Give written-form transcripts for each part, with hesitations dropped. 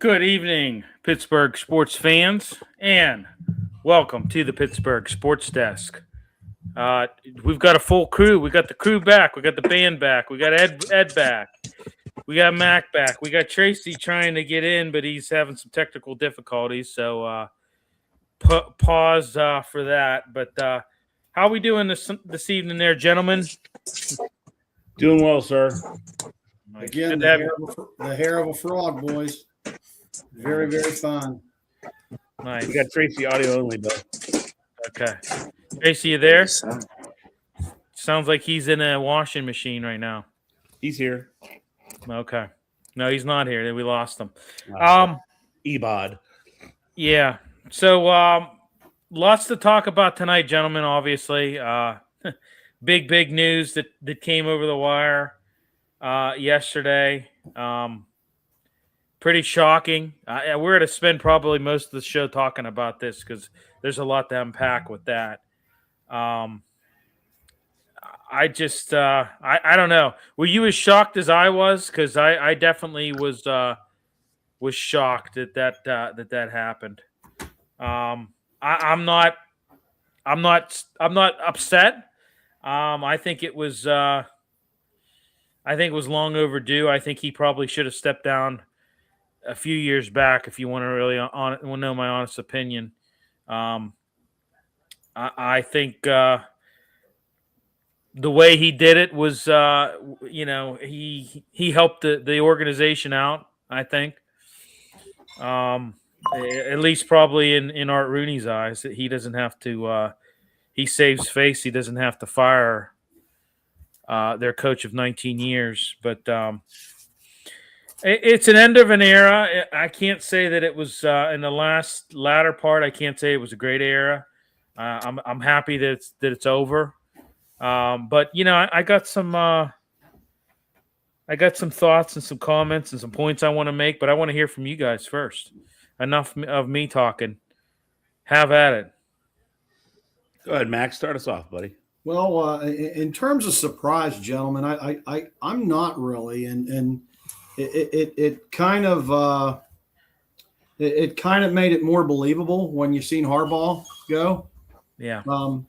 Good evening, Pittsburgh sports fans, and welcome to the Pittsburgh Sports Desk. Uh, we've got a full crew. We got the crew back. We got the band back. We got Ed back. We got Mac back. We got Tracy trying to get in, but he's having some technical difficulties. So pause for that. But how we doing this evening, there, gentlemen? Doing well, sir. Nice. Again, the hair of a frog, boys. Very, very fun. Nice. We got Tracy audio only, though. Okay. Tracy, you there? Sounds like he's in a washing machine right now. He's here. Okay. No, he's not here. We lost him. Ebod. Yeah. So lots to talk about tonight, gentlemen, obviously. Big news that came over the wire yesterday. Pretty shocking. We're going to spend probably most of the show talking about this because there's a lot to unpack with that. I just I don't know. Were you as shocked as I was? Because I definitely was shocked that happened. I'm not upset. I think it was long overdue. I think he probably should have stepped down a few years back. If you want to really know my honest opinion, I think the way he did it was, he helped the organization out. I think, at least probably in Art Rooney's eyes, that he doesn't have to. He saves face. He doesn't have to fire their coach of 19 years. But it's an end of an era. I can't say that it was in the latter part. I can't say it was a great era. I'm happy that it's over. But I got some thoughts and some comments and some points I want to make, but I want to hear from you guys first. Enough of me talking. Have at it. Go ahead, Max. Start us off, buddy. Well, in terms of surprise, gentlemen, I'm not really, and it kind of made it more believable when you seen Harbaugh go. Yeah.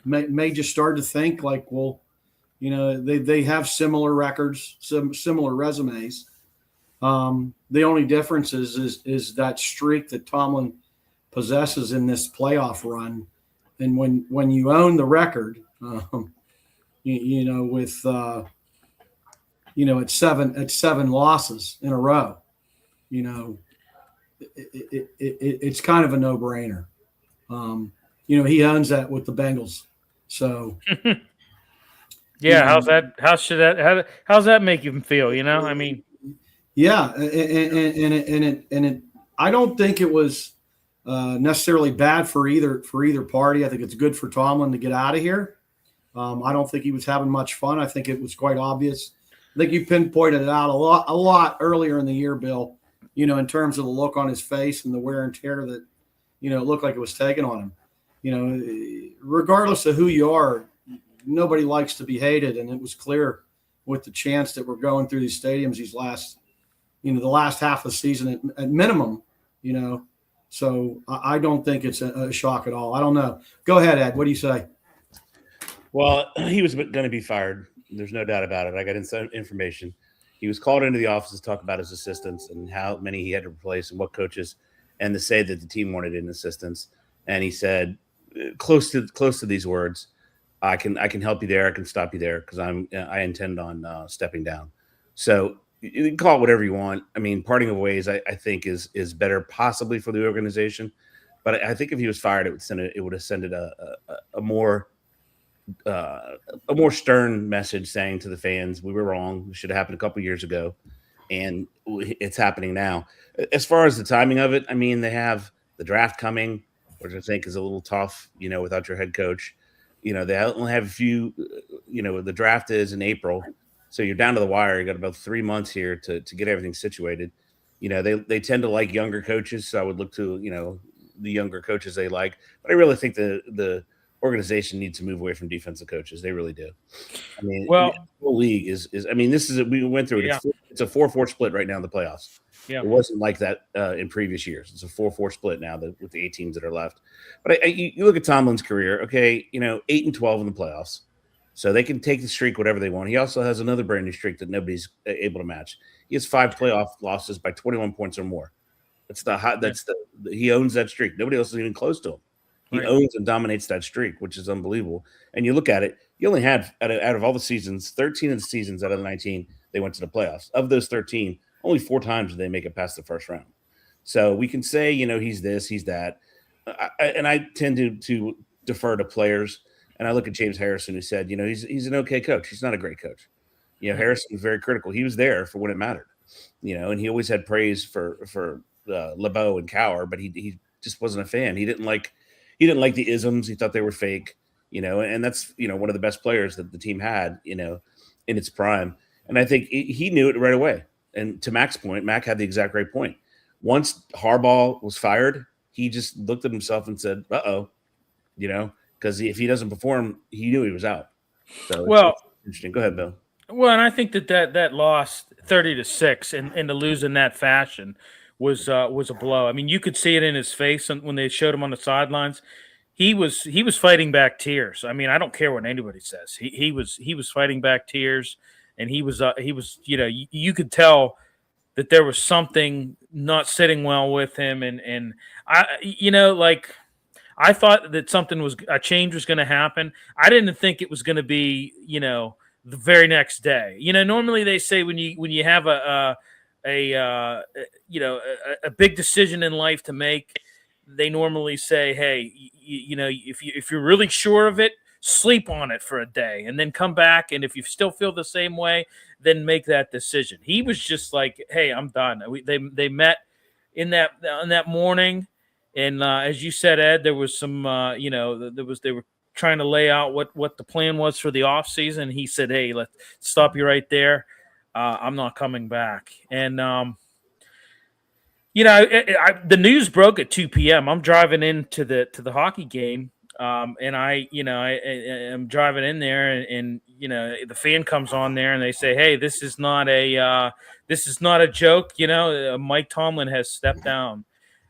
Made you start to think like, well, they have similar records, similar resumes. The only difference is that streak that Tomlin possesses in this playoff run, and when you own the record, with at seven losses in a row, it's kind of a no-brainer. He owns that with the Bengals. So, yeah. How's that make you feel? I mean, yeah, and I don't think it was necessarily bad for either party. I think it's good for Tomlin to get out of here. I don't think he was having much fun. I think it was quite obvious. I think you pinpointed it out a lot earlier in the year, Bill. In terms of the look on his face and the wear and tear that it looked like it was taken on him. Regardless of who you are, nobody likes to be hated, and it was clear with the chants that were going through these stadiums the last half of the season at minimum. So I don't think it's a shock at all. I don't know. Go ahead, Ed. What do you say? Well, he was going to be fired. There's no doubt about it. I got inside information. He was called into the office to talk about his assistants and how many he had to replace and what coaches, and to say that the team wanted an assistants. And he said, close to these words, I can help you there. I can stop you there because I intend on stepping down. So you can call it whatever you want. I mean, parting of ways, I think is better possibly for the organization. But I think if he was fired, it would have sent a more stern message saying to the fans, we were wrong. It should have happened a couple years ago, and it's happening now. As far as the timing of it, I mean, they have the draft coming, which I think is a little tough, without your head coach. They only have a few, the draft is in April. So you're down to the wire. You got about 3 months here to get everything situated. They tend to like younger coaches. So I would look to, the younger coaches they like. But I really think the organization needs to move away from defensive coaches. They really do. I mean, Well, the whole league is. I mean, we went through it. Yeah. It's a 4-4 split right now in the playoffs. Yeah. It wasn't like that in previous years. It's a 4-4 split now with the 8 teams that are left. But you look at Tomlin's career. Okay, 8-12 in the playoffs, so they can take the streak whatever they want. He also has another brand new streak that nobody's able to match. He has 5 playoff losses by 21 points or more. He owns that streak. Nobody else is even close to him. He owns and dominates that streak, which is unbelievable. And you look at it, you only had out of all the seasons, 13 of the seasons out of the 19, they went to the playoffs. Of those 13, only 4 times did they make it past the first round. So we can say, he's this, he's that. I tend to defer to players. And I look at James Harrison, who said, he's an okay coach. He's not a great coach. Harrison was very critical. He was there for when it mattered, and he always had praise for LeBeau and Cowher, but he just wasn't a fan. He didn't like the isms. He thought they were fake, and that's, one of the best players that the team had, in its prime. And I think he knew it right away. And to Mac's point, Mac had the exact right point. Once Harbaugh was fired, he just looked at himself and said, uh-oh, because if he doesn't perform, he knew he was out. So it's interesting. Go ahead, Bill. Well, and I think that loss 30-6 and to lose in that fashion was a blow. I mean, you could see it in his face when they showed him on the sidelines. He was fighting back tears. I mean, I don't care what anybody says. He was fighting back tears, and he was you could tell that there was something not sitting well with him, and I thought that a change was going to happen. I didn't think it was going to be the very next day. Normally they say when you have a big decision in life to make, they normally say, hey, if you're really sure of it, sleep on it for a day and then come back. And if you still feel the same way, then make that decision. He was just like, hey, I'm done. They met on that morning. And as you said, Ed, there was some, they were trying to lay out what the plan was for the offseason. He said, hey, let's stop you right there. I'm not coming back. And, the news broke at 2 p.m. I'm driving into the hockey game. And I'm driving in there and the fan comes on there and they say, hey, this is not a joke. Mike Tomlin has stepped down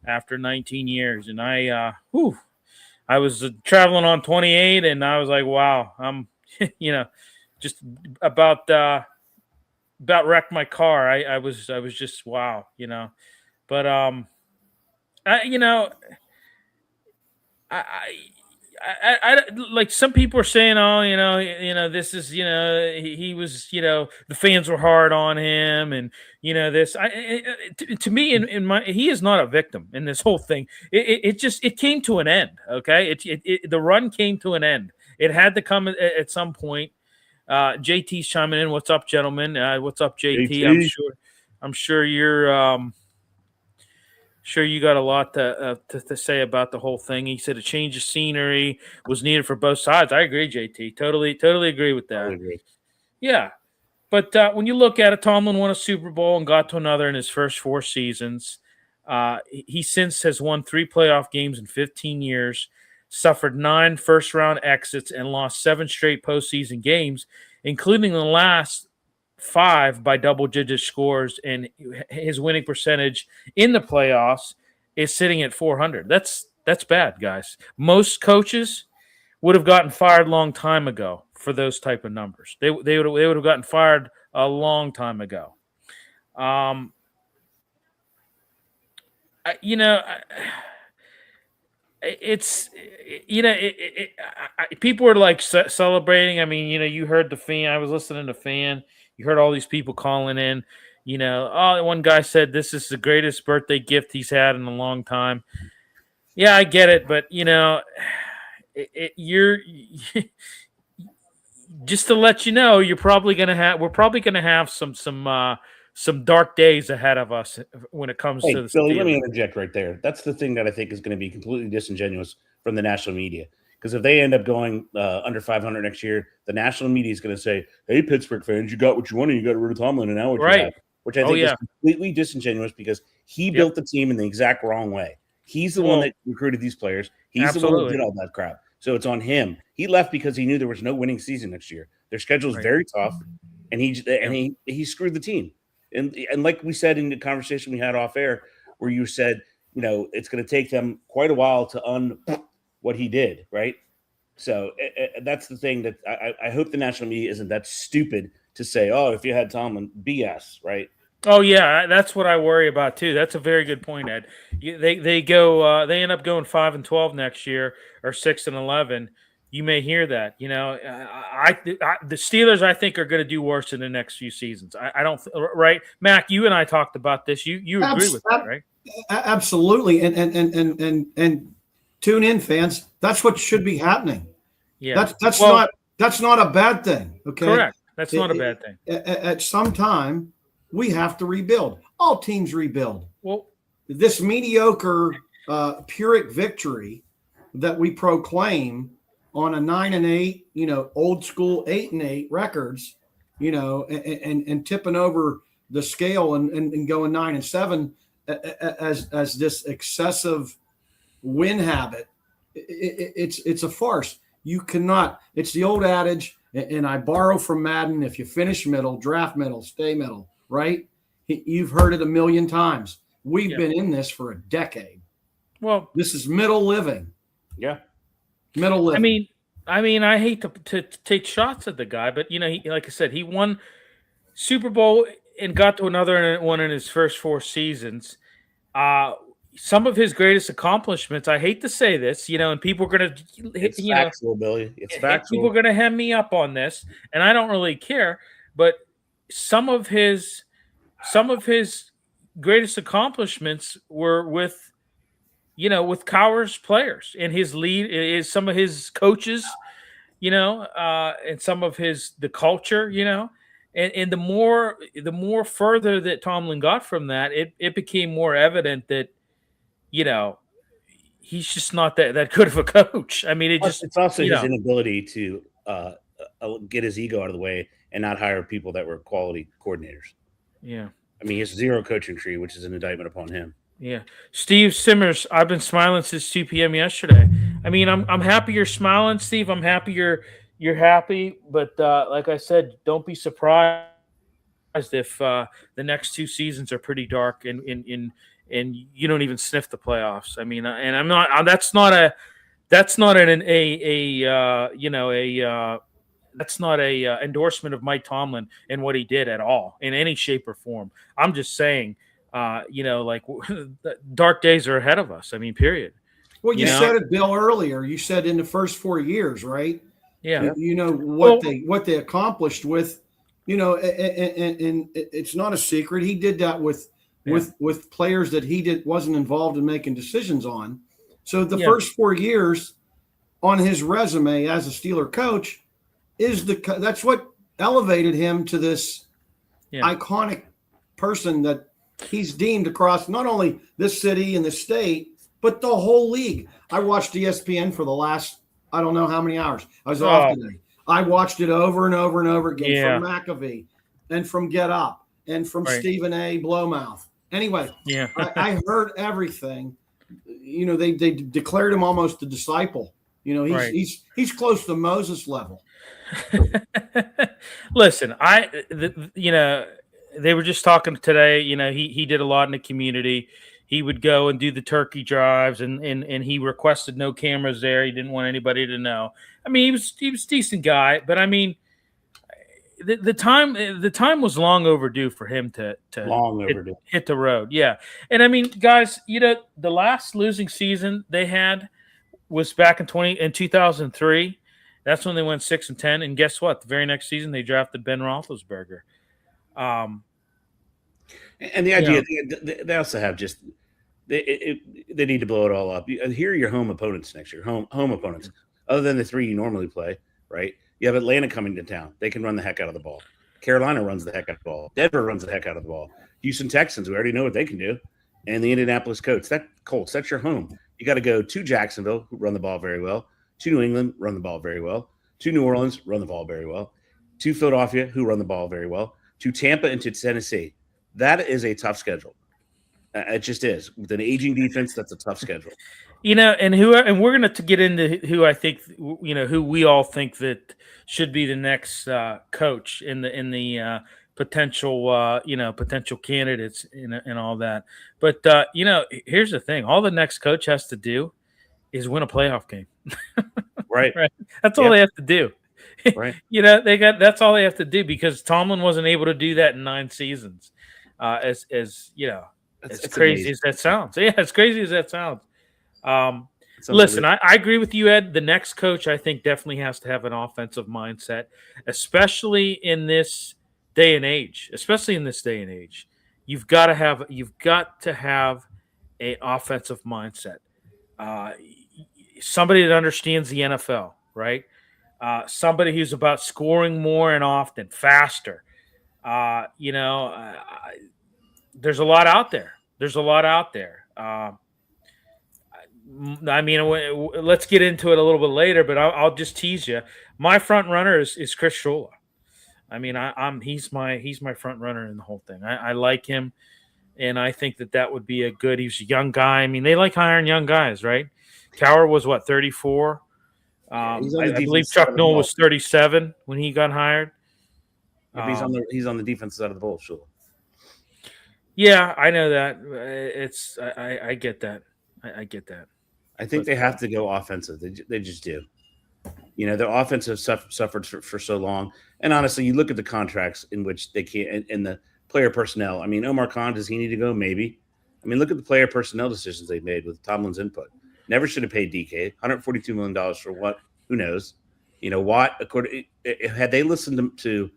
after 19 years. And I was traveling on 28 and I was like, wow, I'm, just about wrecked my car. I was just, wow, but, I like some people are saying, oh, this is, he was, the fans were hard on him, and this. To me, he is not a victim in this whole thing. It came to an end. Okay, the run came to an end. It had to come at some point. JT's chiming in. What's up, gentlemen? What's up, JT? I'm sure you're. Sure, you got a lot to say about the whole thing. He said a change of scenery was needed for both sides. I agree, JT. Totally agree with that. Agree. Yeah, but when you look at it, Tomlin won a Super Bowl and got to another in his first 4 seasons. He since has won 3 playoff games in 15 years, suffered 9 first-round exits, and lost 7 straight postseason games, including the last 5 by double-digit scores, and his winning percentage in the playoffs is sitting at .400. That's bad, guys. Most coaches would have gotten fired a long time ago for those type of numbers. They would have gotten fired a long time ago. People are like celebrating. I mean, you heard the fan. I was listening to fan. You heard all these people calling in, one guy said this is the greatest birthday gift he's had in a long time. Yeah, I get it. But, you're just to let you know, we're probably going to have some dark days ahead of us when it comes to this. Billy, let me interject right there. That's the thing that I think is going to be completely disingenuous from the national media. Because if they end up going under 500 next year, the national media is going to say, hey, Pittsburgh fans, you got what you wanted. You got rid of Tomlin, and now what you have. Which I think is completely disingenuous because he built the team in the exact wrong way. He's the one that recruited these players. He's the one that did all that crap. So it's on him. He left because he knew there was no winning season next year. Their schedule is very tough, and he screwed the team. And like we said in the conversation we had off air, where you said, it's going to take them quite a while to what he did, right? So that's the thing that I hope the national media isn't that stupid to say, oh, if you had Tomlin, BS, right? Oh yeah, that's what I worry about too. That's a very good point, Ed. They end up going 5-12 next year or 6-11. You may hear that. The Steelers I think are going to do worse in the next few seasons. I don't right, Mac. You and I talked about this. You agree with that, right? Absolutely, and tune in, fans. That's what should be happening. Yeah, that's not a bad thing. Okay, correct. That's not a bad thing. At some time, we have to rebuild. All teams rebuild. Well, this mediocre Pyrrhic victory that we proclaim on a 9-8, old school 8-8 records, and tipping over the scale and going 9-7 as this excessive win habit. It's a farce. You cannot. It's the old adage, and I borrow from Madden: if you finish middle, draft middle, stay middle. Right? You've heard it a million times. We've been in this for a decade. Well, this is middle living. Yeah, middle living. I mean, I hate to take shots at the guy, but like I said, he won Super Bowl and got to another one in his first 4 seasons. Some of his greatest accomplishments, I hate to say this, and people are going to, it's factual, Billy. It's factual. People are going to hem me up on this, and I don't really care. But some of his greatest accomplishments were with Cowher's players and his lead is some of his coaches, and some of the culture, and the more further that Tomlin got from that, it became more evident that, he's just not that good of a coach. I mean, it's also his inability to get his ego out of the way and not hire people that were quality coordinators. Yeah. I mean, he has 0 coaching tree, which is an indictment upon him. Yeah. Steve Simmers, I've been smiling since 2 p.m. yesterday. I mean, I'm happy you're smiling, Steve. I'm happy you're happy. But like I said, don't be surprised if the next 2 seasons are pretty dark and you don't even sniff the playoffs. I mean, and I'm not. That's not a endorsement of Mike Tomlin and what he did at all in any shape or form. I'm just saying, dark days are ahead of us. I mean, period. Well, you said it, Bill, earlier. You said in the first 4 years, right? Yeah. What they accomplished with, and it's not a secret. He did that with players that he wasn't involved in making decisions on. So the first 4 years on his resume as a Steeler coach that's what elevated him to this iconic person that he's deemed across not only this city and the state, but the whole league. I watched ESPN for the last, I don't know how many hours. I was off today. I watched it over and over and over again from McAfee and from Get Up and from Stephen A. Blowmouth. Anyway, I heard everything. They declared him almost a disciple. He's close to Moses level. Listen, they were just talking today. He did a lot in the community. He would go and do the turkey drives, and he requested no cameras there. He didn't want anybody to know. I mean, he was a decent guy, but I mean, the time was long overdue for him to hit the road. Yeah, and I mean, guys, the last losing season they had was back in 2003. That's when they went 6-10, and guess what? The very next season they drafted Ben Roethlisberger. And the idea they also have they need to blow it all up. Here are your home opponents next year. Home opponents, other than the 3 you normally play, right? You have Atlanta coming to town. They can run the heck out of the ball. Carolina runs the heck out of the ball. Denver runs the heck out of the ball. Houston Texans, we already know what they can do. And the Indianapolis Colts, that's your home. You got to go to Jacksonville, who run the ball very well. To New England, run the ball very well. To New Orleans, run the ball very well. To Philadelphia, who run the ball very well. To Tampa and to Tennessee. That is a tough schedule. It just is. With an aging defense, that's a tough schedule. and we're going to get into who I think, who we all think that should be the next coach in the potential candidates and all that. But here's the thing: all the next coach has to do is win a playoff game. Right. Right. That's all they have to do. Right. That's all they have to do, because Tomlin wasn't able to do that in 9 seasons. As crazy amazing. as that sounds. Yeah, as crazy as that sounds. Listen, I agree with you, Ed. The next coach, I think, definitely has to have an offensive mindset, especially in this day and age. You've got to have an offensive mindset. Somebody that understands the NFL, right? Somebody who's about scoring more and often, faster. There's a lot out there. Let's get into it a little bit later, but I'll just tease you. My front runner is Chris Shula. I mean, he's my front runner in the whole thing. I like him, and I think that would be a good. He's a young guy. I mean, they like hiring young guys, right? Cowher was 34. I believe Chuck Noll was 37 when he got hired. He's on the defensive side of the ball, sure. Yeah, I know that. I get that. I get that. I think they have to go offensive. They just do. Their offense has suffered for so long. And honestly, you look at the contracts in which they can't, and the player personnel. I mean, Omar Khan, does he need to go? Maybe. I mean, look at the player personnel decisions they've made with Tomlin's input. Never should have paid DK $142 million for what? Who knows? Watt. Had they listened to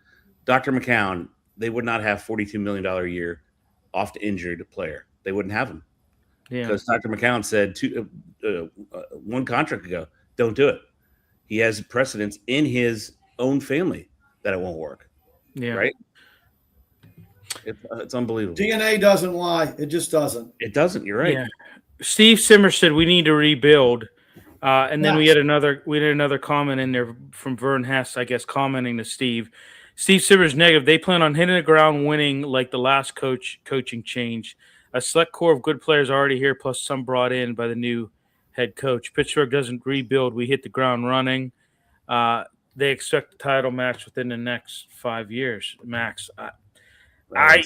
Dr. McCown, they would not have $42 million a year off the injured player. They wouldn't have him. Yeah. Because Dr. McCown said one contract ago, don't do it. He has precedents in his own family that it won't work. Yeah. Right? It's unbelievable. DNA doesn't lie. It just doesn't. It doesn't. You're right. Yeah. Steve Simmer said we need to rebuild. And then we had another comment in there from Vern Hess, I guess, commenting to Steve. Steve Simmer's negative. They plan on hitting the ground winning like the last coaching change. A select core of good players already here, plus some brought in by the new head coach. Pittsburgh doesn't rebuild. We hit the ground running. They expect the title match within the next 5 years, max. Art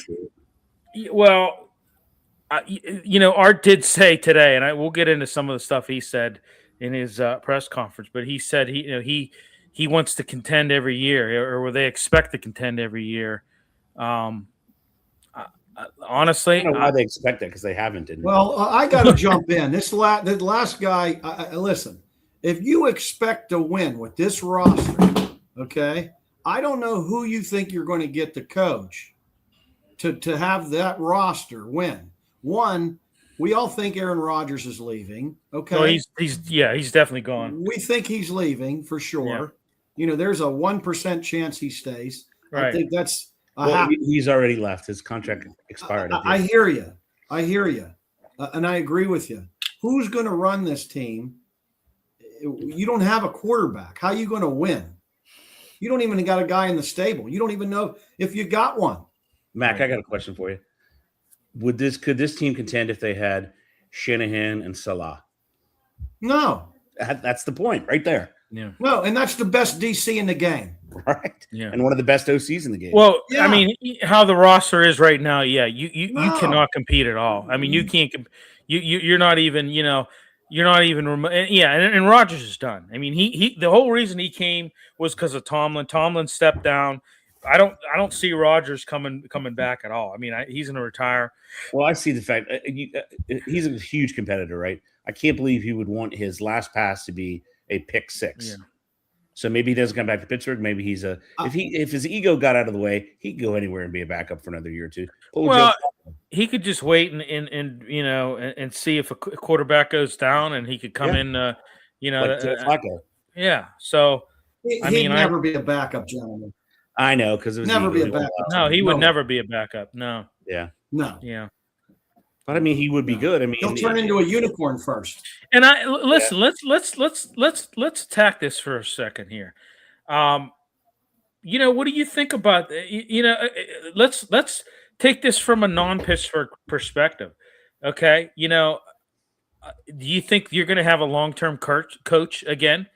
did say today, and we'll get into some of the stuff he said in his press conference, but he said he wants to contend every year, or they expect to contend every year. Honestly, I don't know why they expect that, because they haven't. Well, I got to jump in. The last guy. Listen, if you expect to win with this roster, okay, I don't know who you think you're going to get the coach to have that roster win. One, we all think Aaron Rodgers is leaving. Okay, no, he's definitely gone. We think he's leaving for sure. Yeah. There's a 1% chance he stays. Right. I think that's. He's already left. His contract expired. I hear you. And I agree with you. Who's going to run this team? You don't have a quarterback. How are you going to win? You don't even got a guy in the stable. You don't even know if you got one. Mac, I got a question for you. Could this team contend if they had Shanahan and Salah? No. That's the point right there. Yeah. No, and that's the best DC in the game. Right. Yeah. And one of the best OCs in the game. Well, yeah. I mean, how the roster is right now, you cannot compete at all. I mean, you can't you're not even, you're not even and Rodgers is done. I mean, he the whole reason he came was because of Tomlin. Tomlin stepped down. I don't see Rodgers coming back at all. I mean, he's going to retire. Well, I see the fact he's a huge competitor, right? I can't believe he would want his last pass to be a pick six. Yeah. So maybe he doesn't come back to Pittsburgh. Maybe he's if his ego got out of the way, he could go anywhere and be a backup for another year or two. He could just wait and see if a quarterback goes down, and he could come in. Flacco. Yeah. So he'd never be a backup, gentlemen. I know, because it was never be a backup. No, he would never be a backup. No. Yeah. No. Yeah. But I mean, he would be good. I mean, he'll turn into a unicorn first. And let's attack this for a second here. What do you think about? Let's take this from a non-Pittsburgh perspective. Okay, Do you think you're going to have a long-term coach again?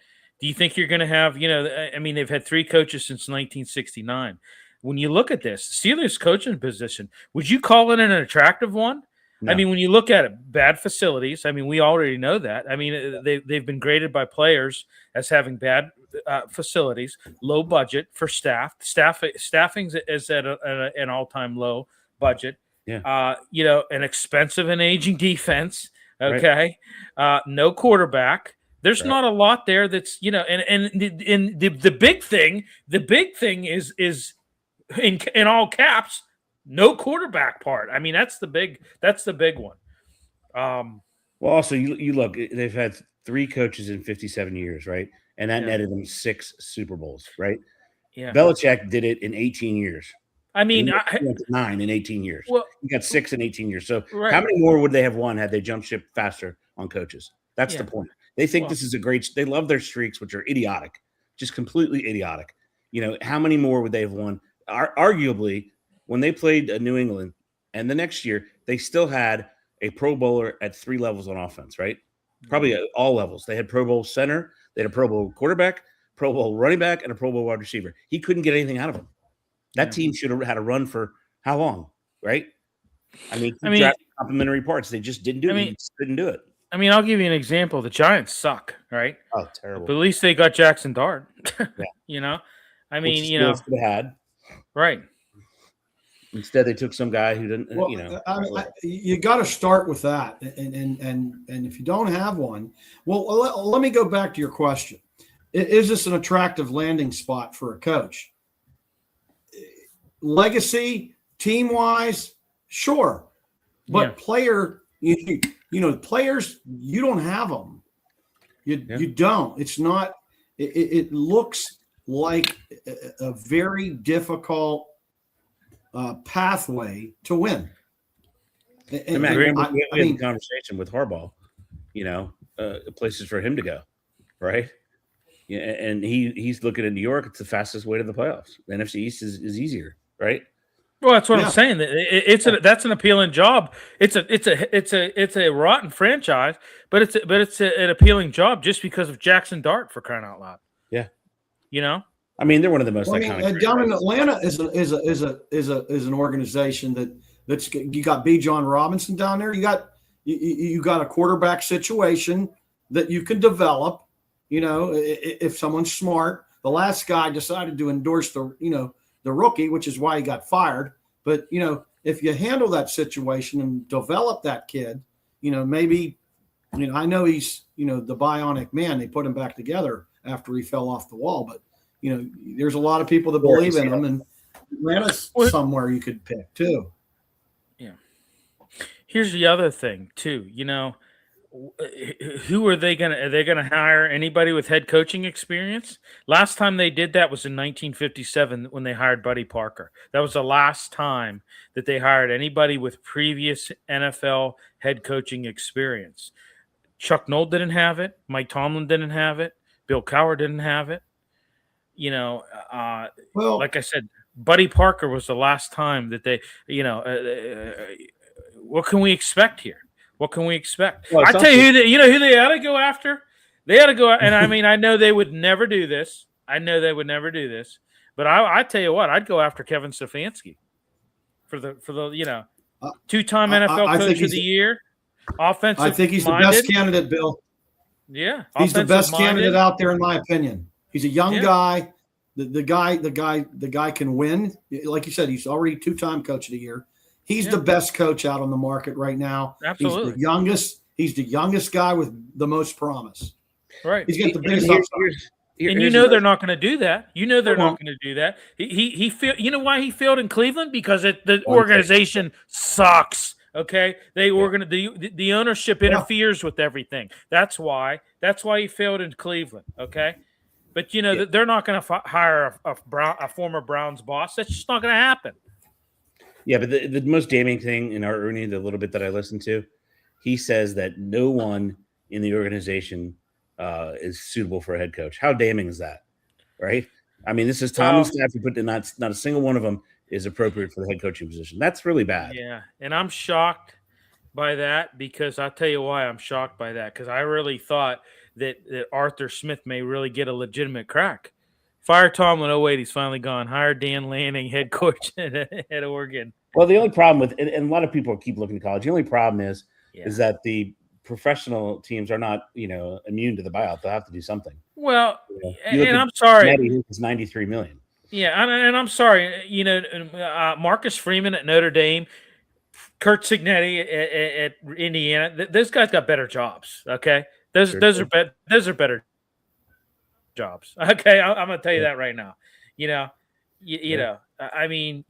Do you think you're going to have, I mean, they've had 3 coaches since 1969. When you look at this, Steelers coaching position, would you call it an attractive one? No. I mean, when you look at it, bad facilities. I mean, we already know that. I mean, they've been graded by players as having bad facilities, low budget for staff. Staffing is at an all-time low budget. Yeah. An expensive and aging defense. Okay. Right. No quarterback. There's not a lot there that's, and the big thing is in all caps, no quarterback part. I mean, that's the big one. Well, also you look, they've had 3 coaches in 57 years, right? And that netted them 6 Super Bowls, right? Yeah. Belichick did it in 18 years. I mean, he went to 9 in 18 years. Well, he got 6 in 18 years. So how many more would they have won had they jumped ship faster on coaches? That's the point. They think this is they love their streaks, which are idiotic, just completely idiotic. How many more would they have won? Arguably, when they played New England, and the next year, they still had a Pro Bowler at 3 levels on offense, right? Probably at all levels. They had Pro Bowl center, they had a Pro Bowl quarterback, Pro Bowl running back, and a Pro Bowl wide receiver. He couldn't get anything out of him. That team should have had a run for how long, right? I mean, complementary parts. They just didn't do it. They just didn't do it. I mean, I'll give you an example. The Giants suck, right? Oh, terrible. But at least they got Jackson Dart. Yeah. I mean, could have had. Right. Instead, they took some guy who didn't. Well, you got to start with that, and if you don't have one, well, let me go back to your question. Is this an attractive landing spot for a coach? Legacy, team-wise, sure, but player, players, you don't have them. You don't. It's not. It looks like a very difficult pathway to win. We had a conversation with Harbaugh. Places for him to go, right? Yeah, and he's looking at New York. It's the fastest way to the playoffs. The NFC East is easier, right? Well, that's what I'm saying. That's an appealing job. It's a rotten franchise, but it's an appealing job just because of Jackson Dart, for crying out loud. Yeah, I mean, they're one of the most iconic. Down in Atlanta is an organization that's you got B. John Robinson down there. You got a quarterback situation that you can develop. If someone's smart. The last guy decided to endorse the rookie, which is why he got fired. But, if you handle that situation and develop that kid, maybe, I know he's, the bionic man. They put him back together after he fell off the wall. But, there's a lot of people that believe in him. And Atlanta's somewhere you could pick, too. Yeah. Here's the other thing, too. Who are they going to hire? Anybody with head coaching experience? Last time they did that was in 1957 when they hired Buddy Parker. That was the last time that they hired anybody with previous NFL head coaching experience. Chuck Noll didn't have it. Mike Tomlin didn't have it. Bill Cowher didn't have it. Like I said, Buddy Parker was the last time that they, what can we expect here? What can we expect? Well, I tell you who they ought to go after? They ought to go, and I mean, I know they would never do this. But I tell you what, I'd go after Kevin Stefanski for the two-time NFL Coach of the Year, offensive. I think he's the best candidate, Bill. Yeah, he's the best candidate out there, in my opinion. He's a young guy. The guy can win. Like you said, he's already 2-time Coach of the Year. He's the best coach out on the market right now. Absolutely. He's the youngest. He's the youngest guy with the most promise. Right. He's got the biggest upside. And they're not going to do that. They're not going to do that. He why he failed in Cleveland? Because the organization sucks. Okay, the ownership interferes with everything. That's why he failed in Cleveland. Okay, but they're not going to hire a former Browns boss. That's just not going to happen. Yeah, but the most damning thing in our Ernie, the little bit that I listened to, he says that no one in the organization is suitable for a head coach. How damning is that, right? I mean, this is Tomlin's staff, but not a single one of them is appropriate for the head coaching position. That's really bad. Yeah, and I'm shocked by that because I'll tell you why I'm shocked by that because I really thought that Arthur Smith may really get a legitimate crack. Fire Tomlin, oh wait, he's finally gone. Hire Dan Lanning, head coach at Oregon. Well, the only problem with and a lot of people keep looking to college. The only problem is Yeah. that the professional teams are not, immune to the buyout. They'll have to do something. Well, You look and at I'm sorry. Matty, who's $93 million. Yeah, and I'm sorry. Marcus Freeman at Notre Dame, Kurt Signetti at Indiana. Those guys got better jobs. Okay, those are better jobs. Okay, I'm gonna tell you that right now. I mean.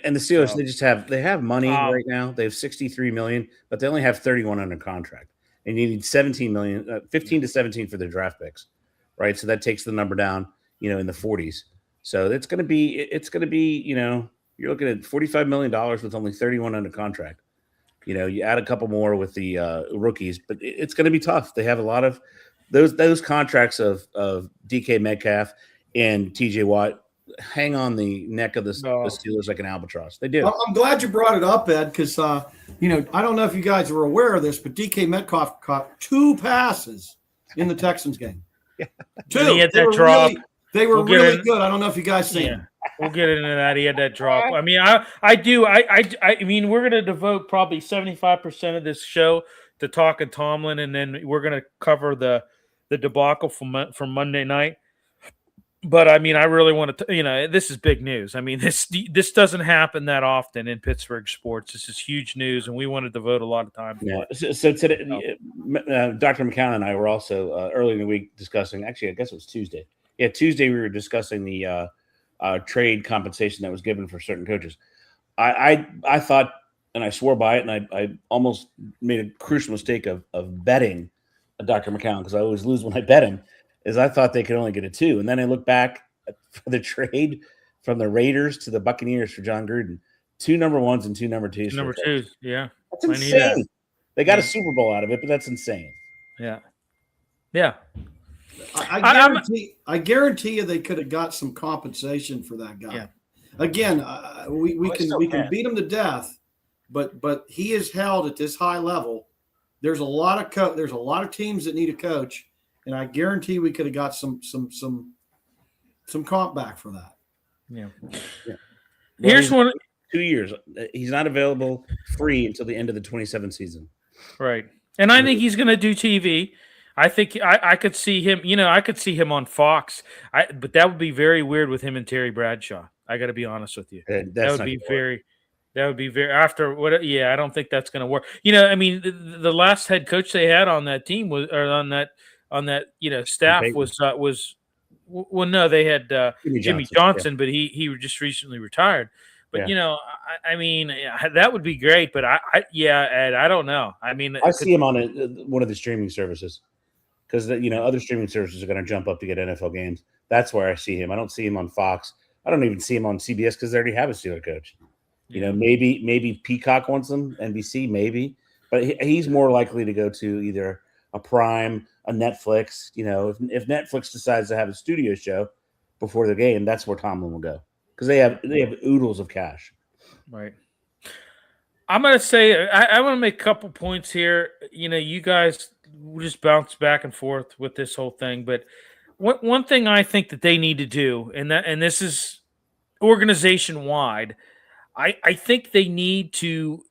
And the Steelers, So, they have money right now. They have $63 million, but they only have 31 under contract, and you need 17 million, 15 to 17 for their draft picks, right? So that takes the number down, in the 40s. So it's going to be, you're looking at $45 million with only 31 under contract. You add a couple more with the rookies, but it's going to be tough. They have a lot of those contracts of DK Metcalf and TJ Watt hang on the neck of the Steelers like an albatross. They do. I'm glad you brought it up, Ed, because I don't know if you guys were aware of this, but DK Metcalf caught 2 passes in the Texans game. Yeah. 2. He had that drop. They were really good. I don't know if you guys seen it. We'll get into that. He had that drop. I mean, I mean, we're going to devote probably 75% of this show to talking Tomlin, and then we're going to cover the debacle from Monday night. But I mean, I really want to, this is big news. I mean, this doesn't happen that often in Pittsburgh sports. This is huge news, and we want to devote a lot of time to it. So today, Dr. McCown and I were also early in the week discussing. Actually, I guess it was Tuesday. Yeah, Tuesday we were discussing the trade compensation that was given for certain coaches. I thought, and I swore by it, and I almost made a crucial mistake of betting Dr. McCown because I always lose when I bet him. Is I thought they could only get a 2. And then I look back for the trade from the Raiders to the Buccaneers for John Gruden. 2 number 1s and 2 number 2s. Number 2s, yeah. That's insane. They got a Super Bowl out of it, but that's insane. Yeah. Yeah. I guarantee you they could have got some compensation for that guy. Yeah. Again, we can beat him to death, but he is held at this high level. There's a lot of teams that need a coach. And I guarantee we could have got some comp back for that. Yeah. Well, here's 2 years. He's not available free until the end of the 27 season. Right. And I think he's going to do TV. I think I could see him. I could see him on Fox. But that would be very weird with him and Terry Bradshaw. I got to be honest with you. That would be very after what. Yeah, I don't think that's going to work. I mean, the last head coach they had on that team was on that staff was no, they had Jimmy Johnson, but he just recently retired. But I mean that would be great. But Ed, I don't know. I mean, I see him on one of the streaming services because other streaming services are going to jump up to get NFL games. That's where I see him. I don't see him on Fox. I don't even see him on CBS because they already have a Steeler coach. Maybe Peacock wants him, NBC maybe, but he's more likely to go to either a Prime, a Netflix. If Netflix decides to have a studio show before the game, that's where Tomlin will go because they have oodles of cash. Right. I'm going to say I want to make a couple points here. You guys just bounce back and forth with this whole thing, but one thing I think that they need to do, and this is organization wide, I think they need to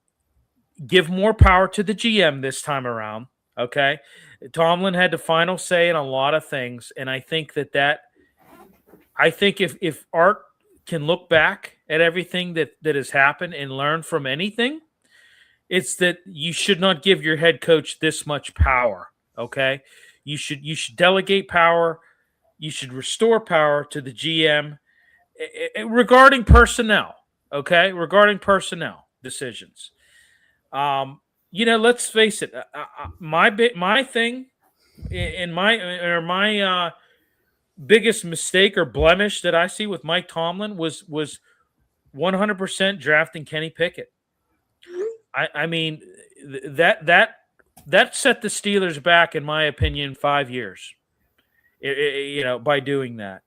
give more power to the GM this time around. Okay. Tomlin had the final say in a lot of things. And I think I think if Art can look back at everything that has happened and learn from anything, it's that you should not give your head coach this much power. Okay. You should delegate power. You should restore power to the GM regarding personnel. Okay. Regarding personnel decisions. Let's face it. My thing, in my biggest mistake or blemish that I see with Mike Tomlin was 100% drafting Kenny Pickett. I mean that set the Steelers back, in my opinion, 5 years. By doing that,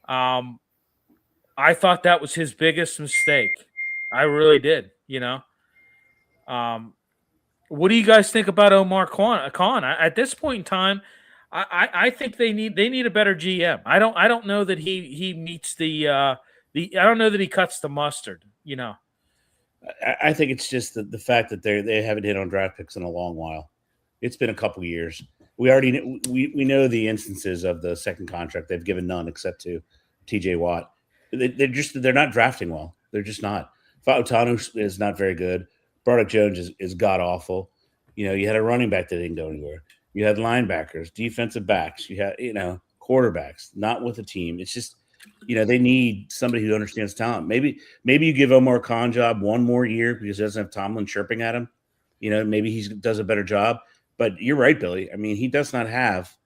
I thought that was his biggest mistake. I really did. What do you guys think about Omar Khan? At this point in time, I think they need a better GM. I don't know that he meets I don't know that he cuts the mustard. I think it's just the fact that they haven't hit on draft picks in a long while. It's been a couple years. We know the instances of the second contract. They've given none except to TJ Watt. They're not drafting well. They're just not. Fautanu is not very good. Broderick Jones is god awful. You had a running back that didn't go anywhere. You had linebackers, defensive backs. You had quarterbacks. Not with a team. It's just they need somebody who understands talent. Maybe you give Omar Khan job one more year because he doesn't have Tomlin chirping at him. Maybe he does a better job. But you're right, Billy. I mean, he does not have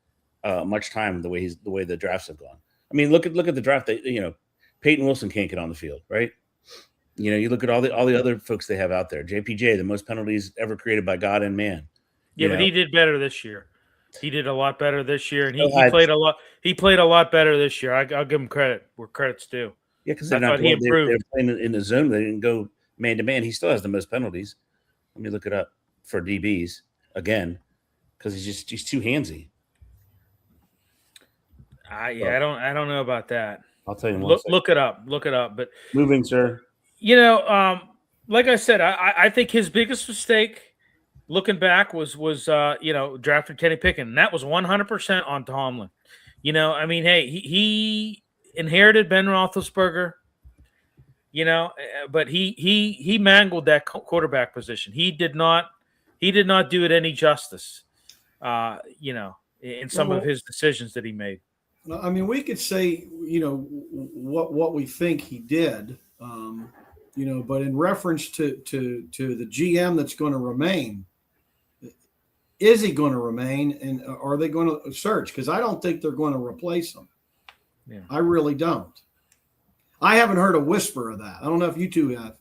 much time the way the drafts have gone. I mean, look at the draft. Peyton Wilson can't get on the field, right? You look at all the other folks they have out there. JPJ, the most penalties ever created by God and man. Yeah, but he did better this year. He did a lot better this year, and he played a lot. He played a lot better this year. I'll give him credit where credit's due. Yeah, because they're playing in the zone. They didn't go man to man. He still has the most penalties. Let me look it up for DBs again, because he's too handsy. I don't know about that. I'll tell you. Look it up. But moving, sir. Like I said, I think his biggest mistake, looking back, was drafting Kenny Pickett, and that was 100% on Tomlin. Hey, he inherited Ben Roethlisberger. But he mangled that quarterback position. He did not do it any justice. In some of his decisions that he made. I mean, we could say what we think he did. But in reference to the GM that's going to remain, is he going to remain, and are they going to search? Because I don't think they're going to replace him. Yeah. I really don't. I haven't heard a whisper of that. I don't know if you two have.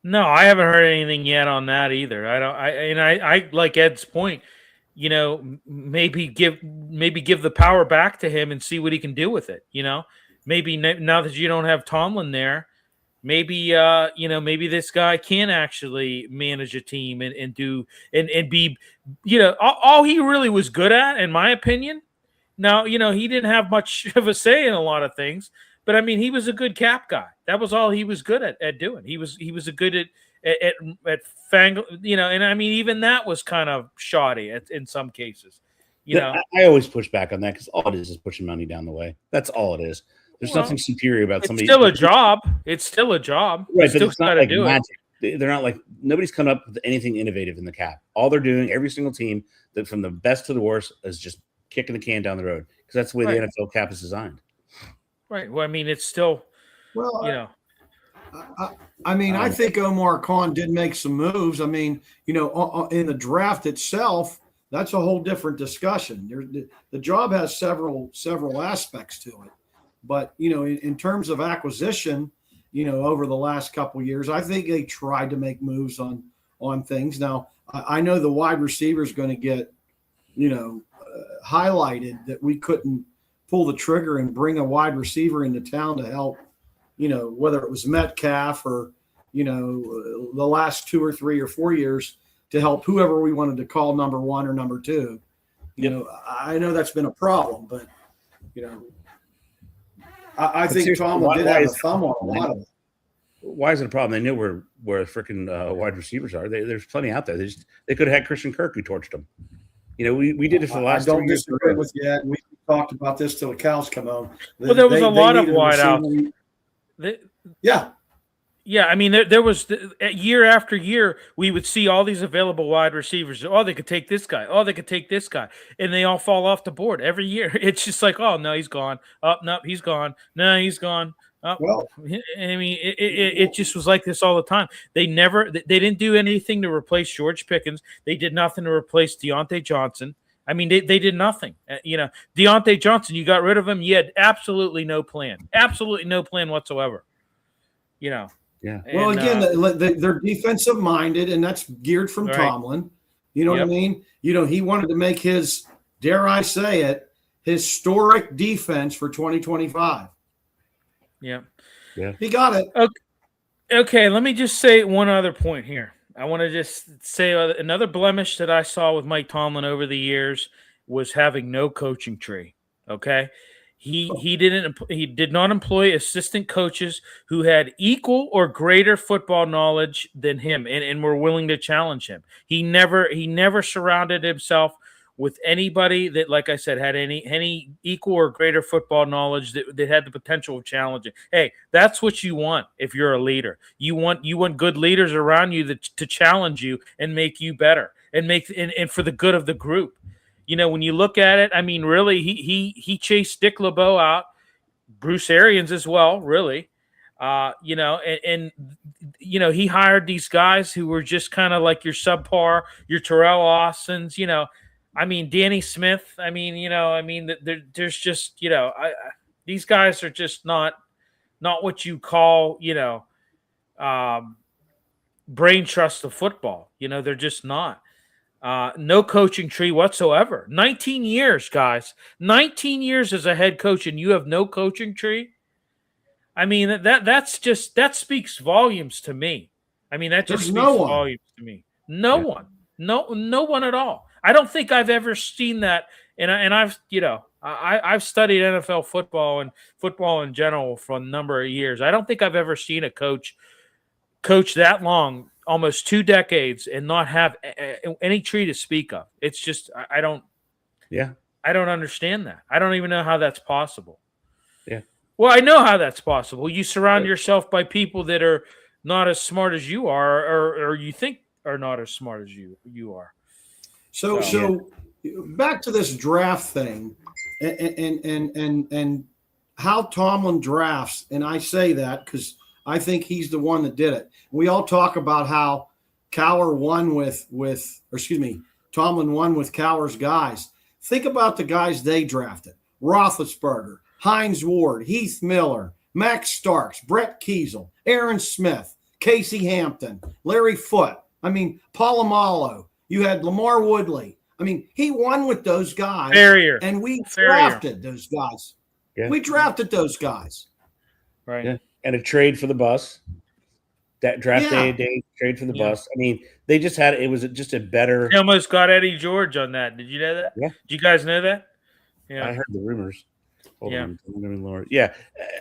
No, I haven't heard anything yet on that either. I like Ed's point. Maybe give the power back to him and see what he can do with it. Maybe now that you don't have Tomlin there, maybe this guy can actually manage a team and be, all he really was good at, in my opinion. Now, he didn't have much of a say in a lot of things, but I mean, he was a good cap guy. That was all he was good at doing. He was a good at Fangle, and I mean, even that was kind of shoddy in some cases. I always push back on that because all it is pushing money down the way. That's all it is. There's nothing superior about somebody. It's still a job. It's still a job. Right, but it's not like magic. They're not like nobody's come up with anything innovative in the cap. All they're doing, every single team, that from the best to the worst, is just kicking the can down the road because that's the way the NFL cap is designed. Right. Well, I mean, it's still, I think Omar Khan did make some moves. I mean, in the draft itself, that's a whole different discussion. The job has several aspects to it, but in terms of acquisition, over the last couple of years, I think they tried to make moves on things. Now, I know the wide receiver is going to get, highlighted that we couldn't pull the trigger and bring a wide receiver into town to help. Whether it was Metcalf or, the last 2 or 3 or 4 years to help whoever we wanted to call number one or number two. I know that's been a problem, but, I think Tomlin did have a thumb on a lot of it. Why is it a problem? They know where freaking wide receivers are. There's plenty out there. They could have had Christian Kirk who torched them. We did it for the last 3 years. I don't disagree with you. We talked about this till the cows come home. Well, there was a lot of wideouts. Yeah. I mean, there was year after year, we would see all these available wide receivers. Oh, they could take this guy. Oh, they could take this guy. And they all fall off the board every year. It's just like, oh, no, he's gone. Oh, no, he's gone. No, he's gone. Oh, well, I mean, it just was like this all the time. They didn't do anything to replace George Pickens. They did nothing to replace Deontay Johnson. I mean, they did nothing. Deontay Johnson, you got rid of him. You had absolutely no plan. Absolutely no plan whatsoever. Yeah. Well, again, they're defensive minded, and that's geared from Tomlin. You know what I mean? He wanted to make his, dare I say it, historic defense for 2025. Yeah. He got it. Okay, let me just say one other point here. I want to just say another blemish that I saw with Mike Tomlin over the years was having no coaching tree. Okay. He did not employ assistant coaches who had equal or greater football knowledge than him and were willing to challenge him. He never surrounded himself with anybody that, like I said, had any equal or greater football knowledge that had the potential of challenging. Hey, that's what you want if you're a leader. You want good leaders around you to challenge you and make you better and for the good of the group. You know, when you look at it, I mean, really, he chased Dick LeBeau out, Bruce Arians as well, really. You know, and you know, he hired these guys who were just kind of like your subpar, your Terrell Austins, you know. I mean, Danny Smith. I mean, you know, there's just, you know, these guys are just not what you call, you know, brain trust of football. You know, they're just not. No coaching tree whatsoever. 19 years, guys. 19 years as a head coach, and you have no coaching tree. I mean, that speaks volumes to me. I mean, that just speaks volumes to me. No one at all. I don't think I've ever seen that, and I've, you know, I've studied NFL football and football in general for a number of years. I don't think I've ever seen a coach that long, almost 2 decades, and not have any tree to speak of. It's just I don't understand that. I don't even know how that's possible. Yeah. Well, I know how that's possible. You surround yourself by people that are not as smart as you are, or you think are not as smart as you are. So back to this draft thing, and how Tomlin drafts, and I say that because I think he's the one that did it. We all talk about how Tomlin won with Cowher's guys. Think about the guys they drafted: Roethlisberger, Hines Ward, Heath Miller, Max Starks, Brett Kiesel, Aaron Smith, Casey Hampton, Larry Foote. I mean, Polamalu. You had Lamar Woodley. I mean, he won with those guys. And we drafted those guys. Yeah. We drafted those guys. Right. Yeah. And a trade for the bus. That draft day trade for the bus. I mean, they just had it was just a better. They almost got Eddie George on that. Did you know that? Yeah. Did you guys know that? Yeah. I heard the rumors. Yeah.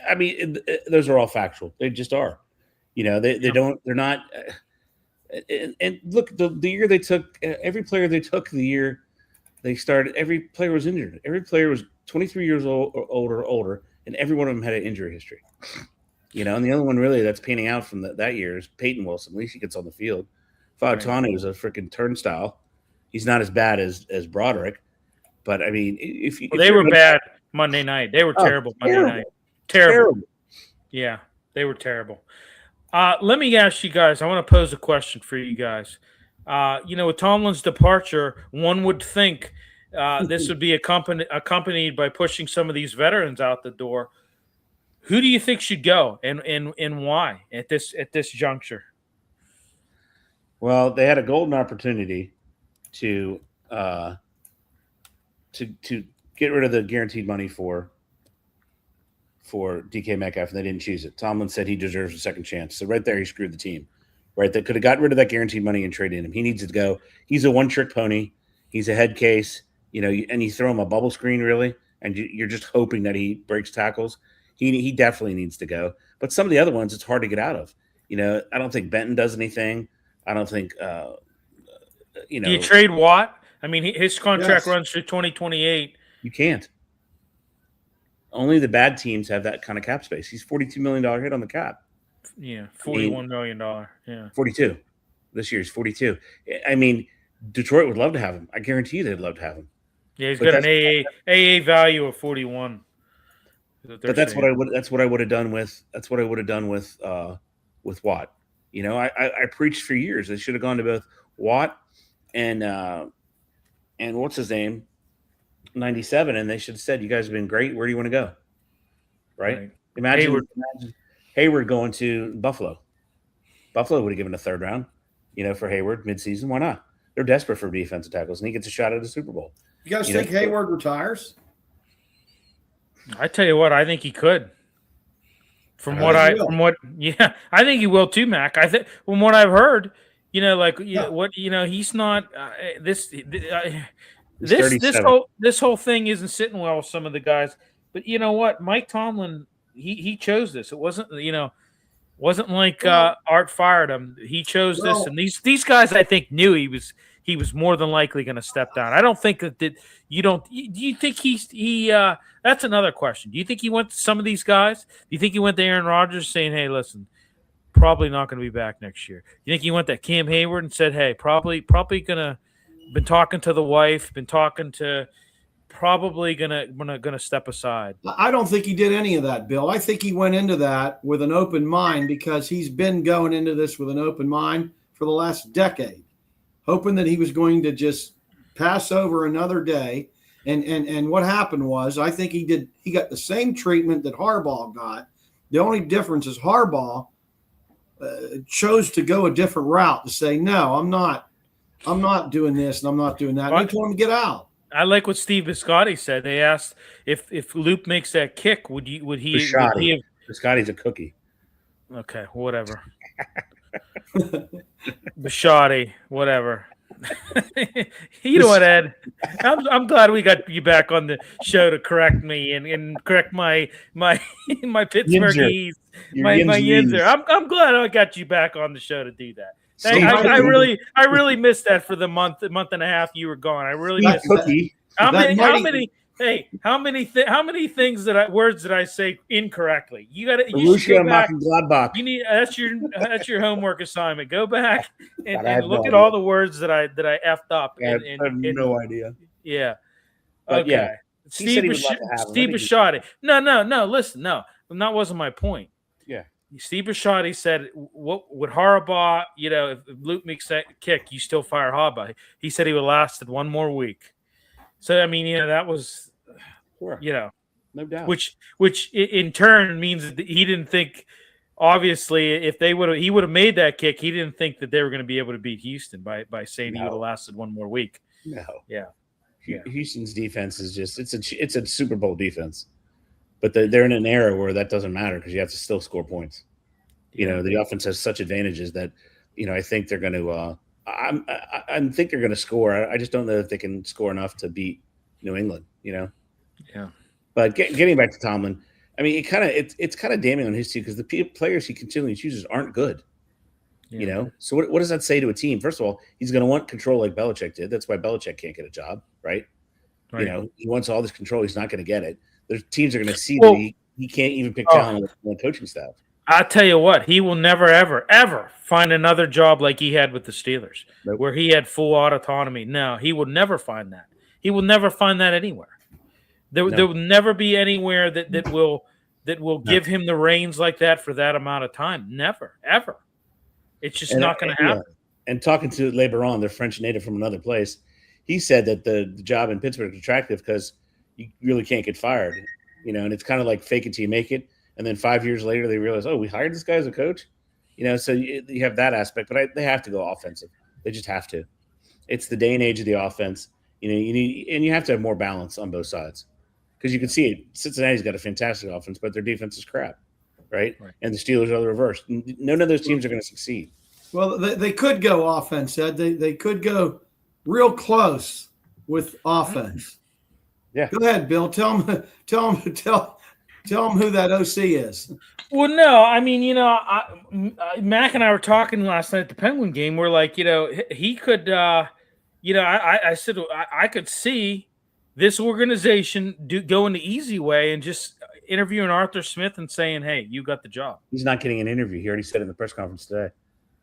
I mean, those are all factual. They just are. You know, they're not. And look, the year they took every player they took the year they started, every player was injured. Every player was 23 years old or older, and every one of them had an injury history. You know, and the only one really that's panning out from that year is Peyton Wilson. At least he gets on the field. Fautanu is a freaking turnstile. He's not as bad as Broderick, but I mean, they were bad Monday night. They were terrible Monday night. Terrible. Yeah, they were terrible. Let me ask you guys. I want to pose a question for you guys. You know, with Tomlin's departure, one would think this would be accompanied by pushing some of these veterans out the door. Who do you think should go, and why at this juncture? Well, they had a golden opportunity to get rid of the guaranteed money for DK Metcalf, and they didn't choose it. Tomlin said he deserves a second chance. So right there, he screwed the team. Right, they could have gotten rid of that guaranteed money and traded him. He needs to go. He's a one-trick pony. He's a head case. You know, and you throw him a bubble screen, really, and you're just hoping that he breaks tackles. He definitely needs to go. But some of the other ones, it's hard to get out of. You know, I don't think Benton does anything. I don't think, you know. Do you trade Watt? I mean, his contract runs through 2028. You can't. Only the bad teams have that kind of cap space. He's $42 million hit on the cap. Yeah, $41 million. Yeah, 42. This year's 42. I mean, Detroit would love to have him. I guarantee you they'd love to have him. Yeah, he's got an AA value of 41. But that's what I would have done with. That's what I would have done with Watt. You know, I preached for years they should have gone to both Watt and what's his name, 97, and they should have said, "You guys have been great. Where do you want to go?" Right? Imagine Hayward going to Buffalo. Buffalo would have given a third round, you know, for Hayward midseason. Why not? They're desperate for defensive tackles, and he gets a shot at the Super Bowl. You guys think Hayward retires? I tell you what, I think he could. I think he will too, Mac. I think from what I've heard, He's not this He's this 37. this whole thing isn't sitting well with some of the guys. But you know what, Mike Tomlin, he chose this. It wasn't like Art fired him. He chose this, and these guys I think knew he was more than likely going to step down. I don't think that you don't. Do you think he? That's another question. Do you think he went to some of these guys? Do you think he went to Aaron Rodgers saying, "Hey, listen, probably not going to be back next year"? Do you think he went to Cam Hayward and said, "Hey, probably gonna been talking to the wife, been talking to." Probably gonna step aside. I don't think he did any of that, Bill. I think he went into that with an open mind because he's been going into this with an open mind for the last decade, hoping that he was going to just pass over another day. And what happened was, I think he got the same treatment that Harbaugh got. The only difference is Harbaugh chose to go a different route to say, no, I'm not doing this and I'm not doing that. And they told him to get out. I like what Steve Biscotti said. They asked if Luke makes that kick, would he have Biscotti's a cookie. Okay, whatever. Biscotti, whatever. You know what, Ed? I'm glad we got you back on the show to correct me and correct my Pittsburgh my Yinzer. I'm glad I got you back on the show to do that. I really missed that for the month and a half you were gone. I really missed that. How many words did I say incorrectly? You should go back. You need that's your homework assignment. Go back and look at all the words that I effed up. I have no idea. Yeah. But okay. Yeah. Steve Biscotti. No. Listen, no. That wasn't my point. Yeah. Steve Biscotti said, "What would Harbaugh? If Luke makes that kick, you still fire Harbaugh." He said he would have lasted one more week. So I mean, that was, sure. No doubt. Which in turn means that he didn't think. Obviously, if he would have made that kick, he didn't think that they were going to be able to beat Houston by saying he would have lasted one more week. No. Yeah. Houston's defense is just it's a Super Bowl defense. But they're in an era where that doesn't matter because you have to still score points. The offense has such advantages that, I think they're going to. I think they're going to score. I just don't know if they can score enough to beat New England. Yeah. But getting back to Tomlin, I mean, it's kind of damning on his team because the players he continually chooses aren't good. Yeah. So what does that say to a team? First of all, he's going to want control like Belichick did. That's why Belichick can't get a job, right? He wants all this control. He's not going to get it. There's teams are going to see that he can't even pick talent on the coaching staff. I'll tell you what, he will never, ever, ever find another job like he had with the Steelers, where he had full autonomy. No, he will never find that. He will never find that anywhere. There will never be anywhere that will give him the reins like that for that amount of time. Never, ever. It's just not going to happen. And talking to LeBron, their French native from another place, he said that the job in Pittsburgh is attractive because you really can't get fired, and it's kind of like fake it till you make it. And then 5 years later, they realize, we hired this guy as a coach, so you have that aspect, but they have to go offensive. They just have to. It's the day and age of the offense. You have to have more balance on both sides because you can see it. Cincinnati's got a fantastic offense, but their defense is crap. Right. And the Steelers are the reverse. None of those teams are going to succeed. Well, they could go offense, Ed. They could go real close with offense. Yeah. Go ahead, Bill. Tell him who that OC is. Well, no, I mean, Mac and I were talking last night at the Penguin game. We're like, he could, I said I could see this organization going the easy way and just interviewing Arthur Smith and saying, "Hey, you got the job." He's not getting an interview. He already said in the press conference today.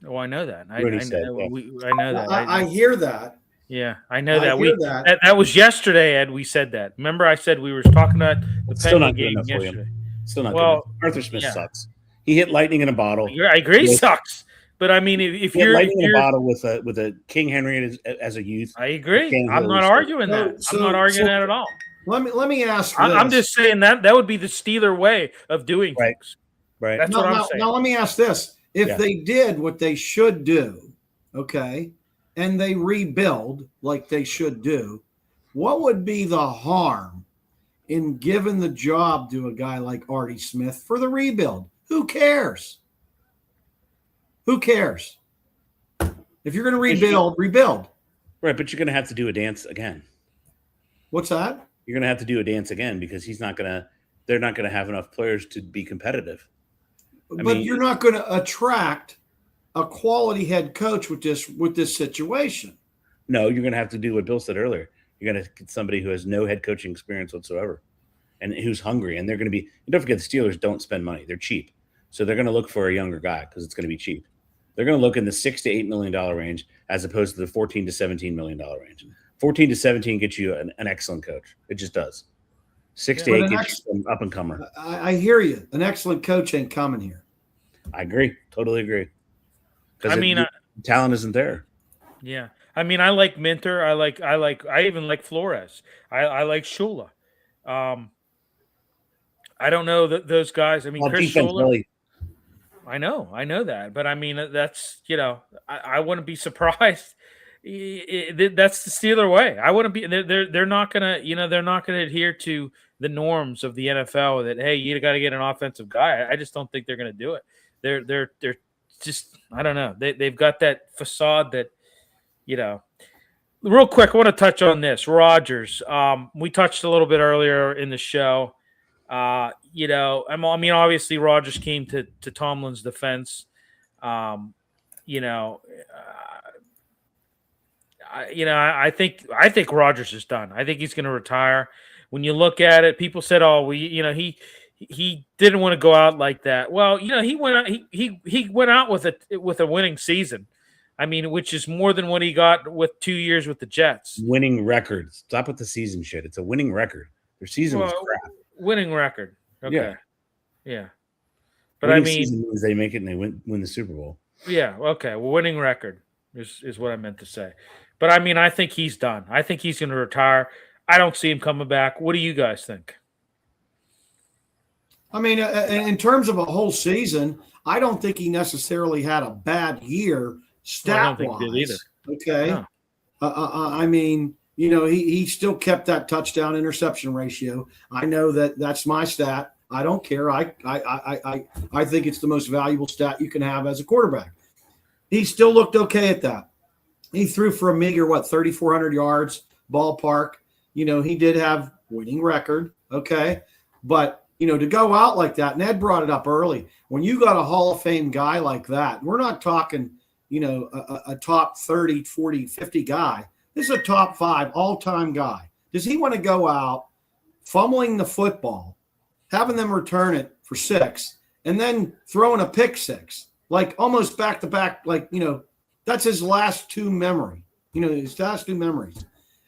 Oh, I know that. I know that. I hear that. Yeah, I know that. That was yesterday, Ed. We said that. Remember, I said we were talking about the Penguin game yesterday. Still not good. Arthur Smith sucks. He hit lightning in a bottle. I agree, he sucks. But I mean, if you're lightning in a bottle with a King Henry as a youth, I agree. I'm not arguing that. I'm not arguing that at all. Let me ask. I'm just saying that would be the Steeler way of doing things. Right. That's what I'm saying. Now let me ask this: if they did what they should do, okay, and they rebuild like they should do, what would be the harm in giving the job to a guy like Artie Smith for the rebuild? Who cares? Who cares? If you're going to rebuild. Right, but you're going to have to do a dance again. What's that? You're going to have to do a dance again because they're not going to have enough players to be competitive. But you're not going to attract a quality head coach with this situation. No, you're going to have to do what Bill said earlier. You're going to get somebody who has no head coaching experience whatsoever and who's hungry. And they're going to be – don't forget, the Steelers don't spend money. They're cheap. So they're going to look for a younger guy because it's going to be cheap. They're going to look in the $6 to $8 million range as opposed to the $14 to $17 million range. 14 to 17 gets you an excellent coach. It just does. 6 to 8 gets you an up-and-comer. I hear you. An excellent coach ain't coming here. I agree. Totally agree. Because talent isn't there. Yeah. I mean, I like Minter. I even like Flores. I like Shula. I don't know those guys. I mean, Chris Shula. Really. I know that, but I mean, that's, I wouldn't be surprised. That's the Steeler way. I wouldn't be. They're not gonna, they're not gonna adhere to the norms of the NFL. That, hey, you got to get an offensive guy. I just don't think they're gonna do it. They're just, I don't know. They've got that facade that, Real quick, I want to touch on this. Rodgers. We touched a little bit earlier in the show. I mean, obviously Rodgers came to Tomlin's defense. I think Rodgers is done. I think he's going to retire. When you look at it, people said, "Oh, he didn't want to go out like that." Well, he went out. He went out with a winning season. I mean, which is more than what he got with 2 years with the Jets. Winning record. Stop with the season shit. It's a winning record. Their season was crap. Winning record. Okay. Yeah. But winning I mean, season means they make it and they win the Super Bowl. Yeah. Okay. Well, winning record is what I meant to say. But I mean, I think he's done. I think he's going to retire. I don't see him coming back. What do you guys think? I mean, in terms of a whole season, I don't think he necessarily had a bad year stat-wise. I don't think he did either. Okay. No. I mean, he still kept that touchdown interception ratio. I know that's my stat. I don't care. I think it's the most valuable stat you can have as a quarterback. He still looked okay at that. He threw for a meager, 3,400 yards, ballpark. He did have winning record. Okay. But, to go out like that, and Ed brought it up early, when you got a Hall of Fame guy like that, we're not talking, a top 30, 40, 50 guy. This is a top 5 all-time guy. Does he want to go out fumbling the football, having them return it for 6, and then throwing a pick 6, like almost back-to-back, that's his last 2 memory, his last 2 memories.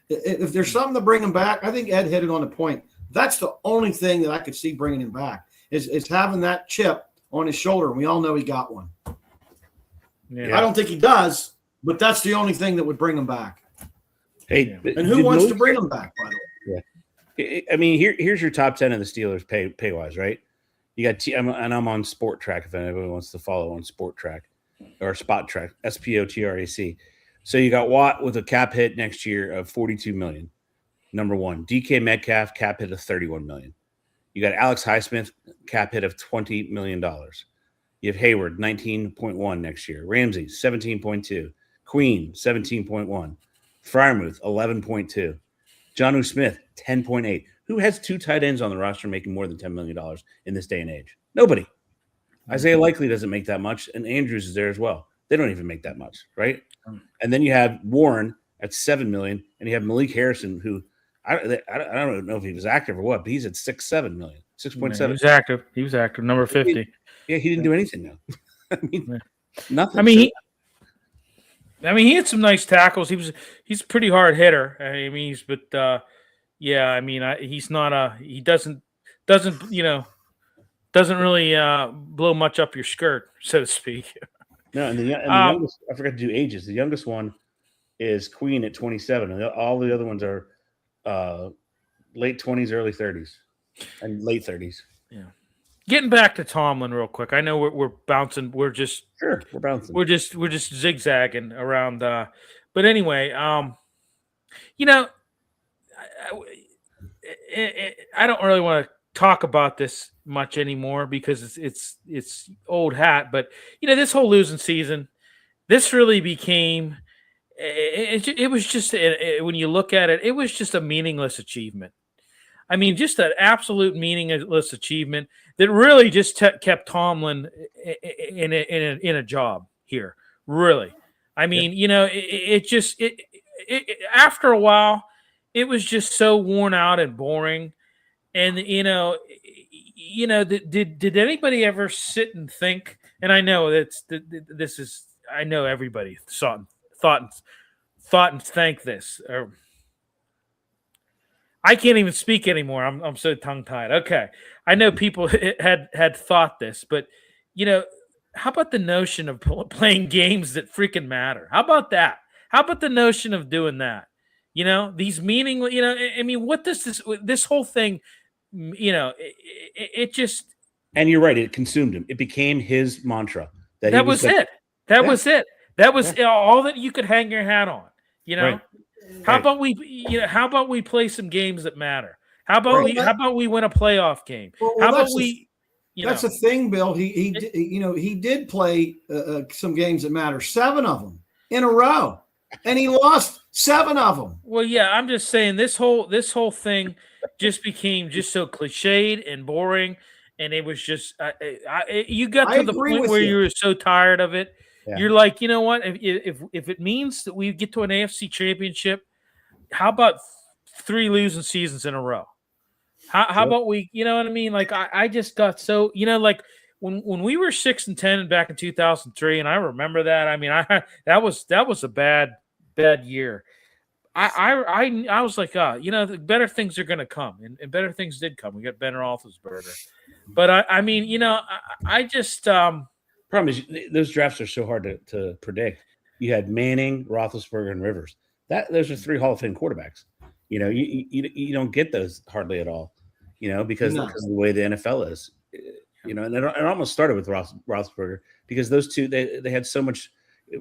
If there's something to bring him back, I think Ed hit it on the point. That's the only thing that I could see bringing him back is having that chip on his shoulder, and we all know he got one. Yeah. I don't think he does, but that's the only thing that would bring him back. Hey, and who wants to bring him back, by the way? Yeah. I mean, here's your top 10 of the Steelers pay wise, right? You got and I'm on Sport Track if anybody wants to follow on Sport Track or Spot Track, SPOTRAC. So you got Watt with a cap hit next year of $42 million. Number 1, DK Metcalf cap hit of $31 million. You got Alex Highsmith cap hit of $20 million. You have Hayward 19.1 next year. Ramsey 17.2. Queen 17.1. Freiermuth 11.2. Jonnu Smith 10.8. Who has 2 tight ends on the roster making more than $10 million in this day and age? Nobody. Isaiah Likely doesn't make that much, and Andrews is there as well. They don't even make that much, right? And then you have Warren at $7 million, and you have Malik Harrison, who I don't know if he was active or what, but he's at $6.7 million, 6.7. He was active, number 50. He didn't do anything though. I mean, nothing. I mean, he had some nice tackles. He's a pretty hard hitter. He's not he doesn't really blow much up your skirt, so to speak. No, and the youngest, I forgot to do ages. The youngest one is Queen at 27, and all the other ones are late 20s, early 30s, and late 30s. Yeah. Getting back to Tomlin real quick. I know we're bouncing. We're bouncing. We're just zigzagging around. But anyway, I don't really want to talk about this much anymore because it's old hat. But this whole losing season, this really became. It was just when you look at it, it was just a meaningless achievement. I mean, just an absolute meaningless achievement that really just kept Tomlin in a job here. Really, I mean, after a while, it was just so worn out and boring. And did anybody ever sit and think? And I know I know everybody thought and thank this. I can't even speak anymore. I'm so tongue tied. Okay, I know people had thought this, but how about the notion of playing games that freaking matter? How about that? How about the notion of doing that? These meaningless. I mean, what does this whole thing? It just. And you're right. It consumed him. It became his mantra. That was it. That was it. That was all that you could hang your hat on. Right. How about we play some games that matter? How about we win a playoff game? How about we? That's the thing, Bill. He did play some games that matter. 7 of them in a row, and he lost 7 of them. Well, yeah, I'm just saying this whole thing just became just so cliched and boring, and it was just you got to the point where you were so tired of it. Yeah. You're like, you know what? If it means that we get to an AFC championship, how about 3 losing seasons in a row? How about we? You know what I mean? Like I just got so like when we were 6-10 back in 2003, and I remember that. I mean, that was a bad year. I was like, the better things are going to come, and better things did come. We got Ben Roethlisberger, but I mean, I just problem is those drafts are so hard to predict. You had Manning, Roethlisberger, and Rivers. Those are 3 Hall of Fame quarterbacks. You don't get those hardly at all. Because of the way the NFL is. And it almost started with Roethlisberger because those two they had so much.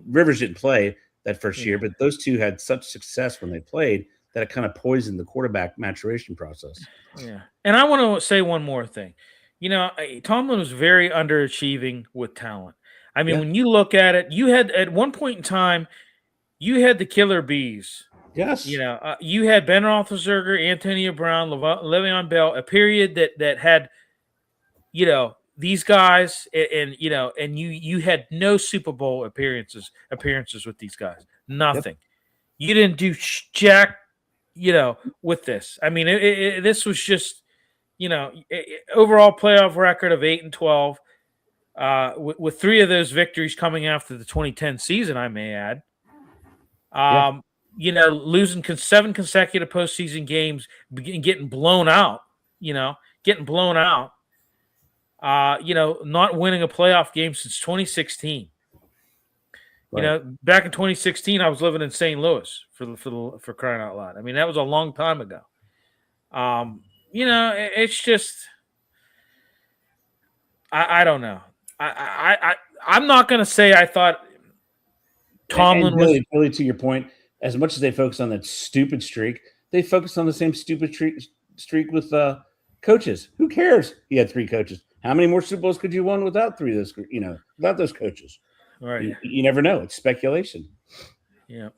Rivers didn't play that first year, but those two had such success when they played that it kind of poisoned the quarterback maturation process. Yeah, and I want to say one more thing. Tomlin was very underachieving with talent. I mean, when you look at it, you had at one point in time, you had the killer bees. Yes. You had Ben Roethlisberger, Antonio Brown, Le'Veon Bell, a period that had, these guys, and you had no Super Bowl appearances with these guys. Nothing. Yep. You didn't do jack, with this. I mean, this was just, overall playoff record of 8-12, with 3 of those victories coming after the 2010 season, I may add. Losing 7 consecutive postseason games, getting blown out, not winning a playoff game since 2016. Right. Back in 2016, I was living in St. Louis for crying out loud. I mean, that was a long time ago. It's just, I don't know. I'm not going to say I thought Tomlin was really to your point. As much as they focus on that stupid streak, they focus on the same stupid streak with coaches. Who cares? He had 3 coaches. How many more Super Bowls could you win without 3 of those? Without those coaches. Right. You never know. It's speculation. Yeah.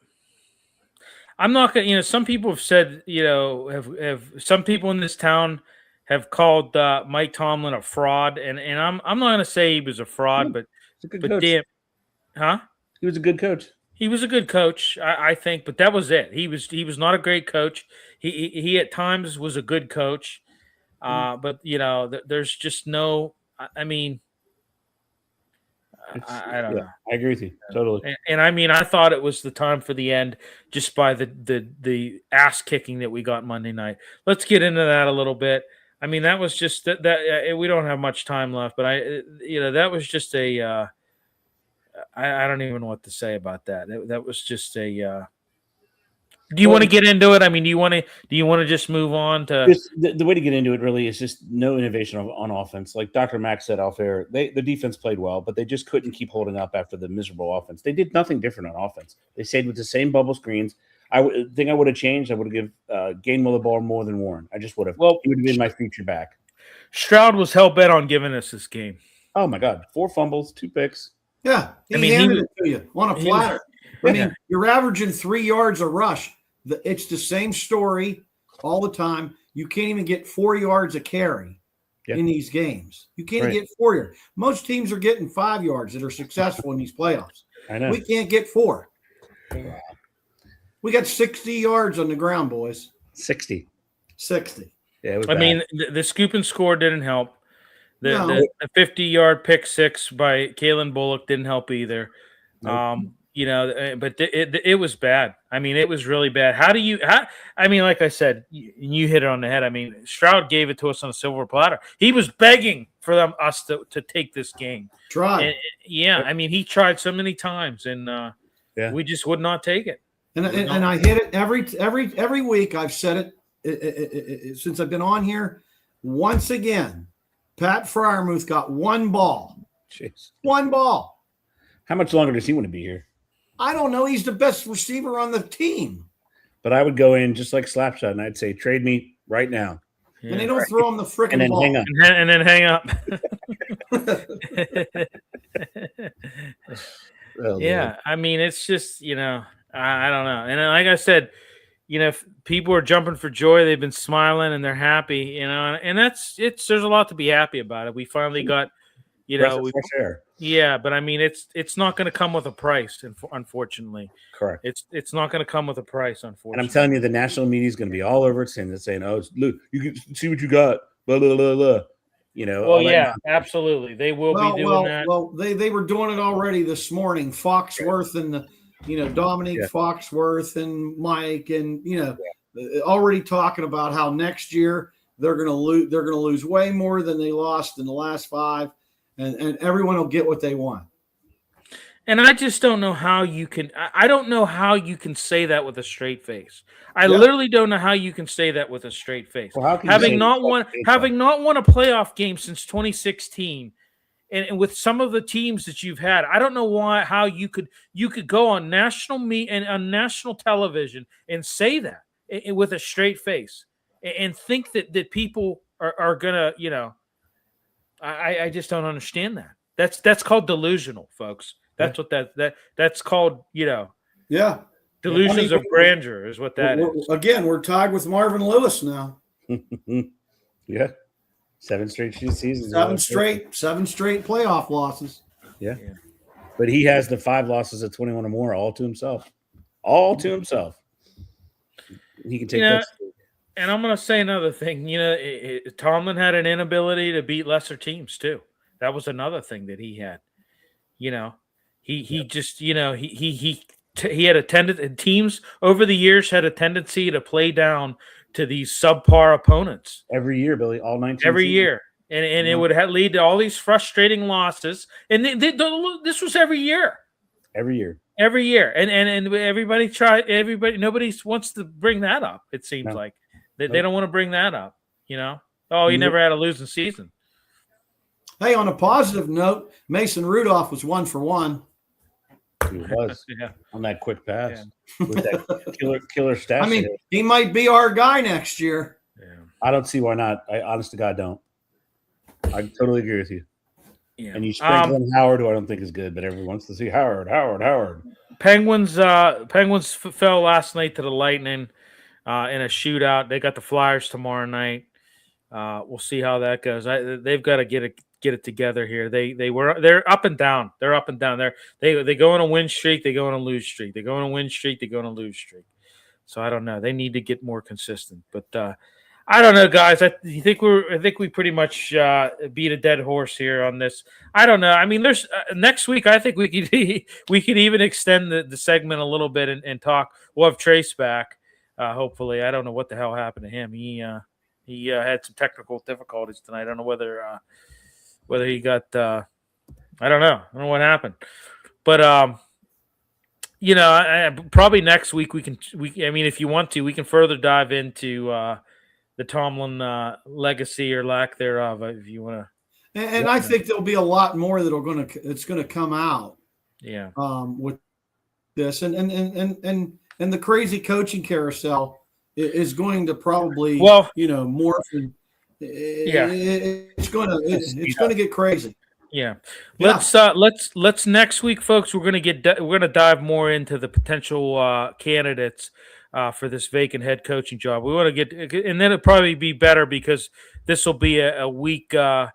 I'm not going to, some people have said, have some people in this town have called Mike Tomlin a fraud. And I'm not going to say he was a fraud, but coach. Damn. Huh? He was a good coach. He was a good coach, I think, but that was it. He was not a great coach. He at times was a good coach, but there's just no. I mean, I don't know. I agree with you totally. And I mean, I thought it was the time for the end, just by the ass kicking that we got Monday night. Let's get into that a little bit. I mean, that was just that we don't have much time left, but that was just a. I don't even know what to say about that. That was just a. Do you want to get into it? I mean, do you want to just move on to the way to get into it? Really, is just no innovation on offense. Like Dr. Mack said off air, the defense played well, but they just couldn't keep holding up after the miserable offense. They did nothing different on offense. They stayed with the same bubble screens. I would have changed. I would have given Gainwell the ball more than Warren. I just would have. Well, he would have been my future back. Stroud was hell bent on giving us this game. Oh my God, 4 fumbles, 2 picks. Yeah, he handed it to you on a platter. I mean, you're averaging 3 yards a rush. It's the same story all the time. You can't even get 4 yards a carry in these games. You can't get 4 yards. Most teams are getting 5 yards that are successful in these playoffs. I know. We can't get 4. We got 60 yards on the ground, boys. 60. Yeah, it was I bad. mean, the scoop and score didn't help. The 50-yard pick six by Kalen Bullock didn't help either. Nope. But it was bad. I mean, it was really bad. I mean, like I said, you hit it on the head. I mean, Stroud gave it to us on a silver platter. He was begging for us to take this game. Try. I mean, he tried so many times, and we just would not take it. And I hit it every week. I've said it since I've been on here. Once again, Pat Freiermuth got one ball. Jeez. One ball. How much longer does he want to be here? I don't know. He's the best receiver on the team. But I would go in just like Slapshot, and I'd say, trade me right now. Yeah. And they don't throw him the frickin' ball. Hang up. And then hang up. Yeah, I mean, it's just, I don't know. And like I said, if people are jumping for joy, they've been smiling and they're happy, and there's a lot to be happy about it. We finally got, but I mean, it's not going to come with a price, unfortunately. Correct. It's not going to come with a price, unfortunately. And I'm telling you, the national media is going to be all over it, saying, "Oh, look, you can see what you got." Blah blah blah blah. Well, yeah, absolutely. They will be doing that. Well, they were doing it already this morning. Foxworth and Dominique Foxworth and Mike and already talking about how next year they're going to lose. They're going to lose way more than they lost in the last 5, and everyone will get what they want. And I just don't know how you can. I don't know how you can say that with a straight face. I literally don't know how you can say that with a straight face. Well, having not won a playoff game since 2016, and with some of the teams that you've had, I don't know how you could go on national and on national television and say that with a straight face and think that people are gonna. I just don't understand that. That's called delusional, folks. That's what that's called, delusions of grandeur is what that is. Again, we're tied with Marvin Lewis now. Yeah. 7 straight seasons. 7 straight playoff losses. Yeah. But he has the 5 losses at 21 or more all to himself. All to himself. He can take that. And I'm going to say another thing. Tomlin had an inability to beat lesser teams too. That was another thing that he had. He just, he had a tendency. Teams over the years had a tendency to play down to these subpar opponents every year, Billy. All 19 every seasons. year, and it would lead to all these frustrating losses. And this was every year. And everybody tried. Nobody wants to bring that up. It seems like they don't want to bring that up. He never had a losing season. Hey, on a positive note, Mason Rudolph was 1 for 1. He was on that quick pass with that killer stat. I mean, he might be our guy next year. Yeah. I don't see why not. I honest to God don't. I totally agree with you. Yeah. And you sprinkle in Howard, who I don't think is good, but everyone wants to see Howard. Penguins fell last night to the Lightning in a shootout. They got the Flyers tomorrow night. We'll see how that goes. They've got to get it together here. They're up and down. They're up and down. They go on a win streak. They go on a lose streak. They go on a win streak. They go on a lose streak. So I don't know. They need to get more consistent. But I don't know, guys. I think we pretty much beat a dead horse here on this. I don't know. I mean, there's next week. I think we could even extend the segment a little bit and talk. We'll have Trace back. Hopefully, I don't know what the hell happened to him. He had some technical difficulties tonight. I don't know whether he got I don't know what happened, but probably next week I mean, if you want to, we can further dive into the Tomlin legacy or lack thereof, if you want to. And I think there'll be a lot more it's going to come out. Yeah. With this and the crazy coaching carousel is going to probably morph. It's going to get crazy. Yeah. Yeah. Let's next week, folks. We're gonna dive more into the potential candidates for this vacant head coaching job. We want to get, and then it'll probably be better because this will be a week, a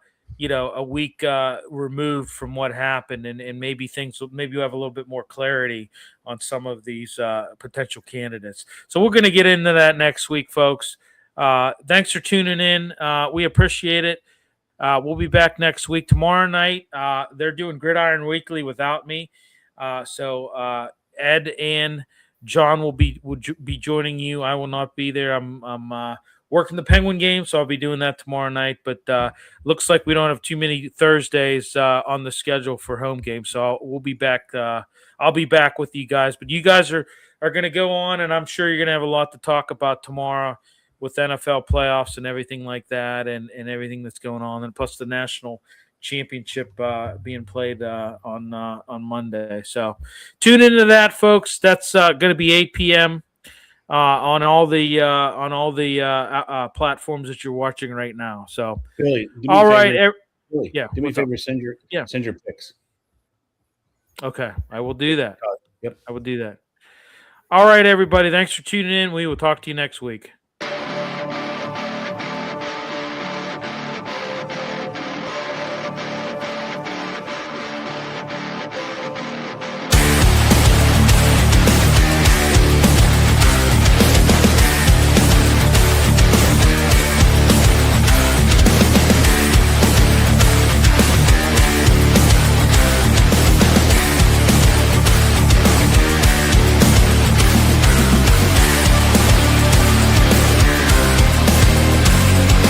week removed from what happened, and maybe maybe you have a little bit more clarity on some of these potential candidates. So we're gonna get into that next week, folks. Thanks for tuning in. We appreciate it. We'll be back next week. Tomorrow night, they're doing Gridiron Weekly without me. So Ed and John will be joining you. I will not be there. I'm working the Penguin game, so I'll be doing that tomorrow night. But looks like we don't have too many Thursdays on the schedule for home games. So we'll be back. I'll be back with you guys. But you guys are going to go on, and I'm sure you're going to have a lot to talk about tomorrow with NFL playoffs and everything like that, and everything that's going on, and plus the national championship being played on Monday. So tune into that, folks. That's going to be 8 p.m. On all the platforms that you're watching right now. So Billy, all right, Billy, yeah, do me a favor. Send your picks. Okay, I will do that. Yep, I will do that. All right, everybody. Thanks for tuning in. We will talk to you next week.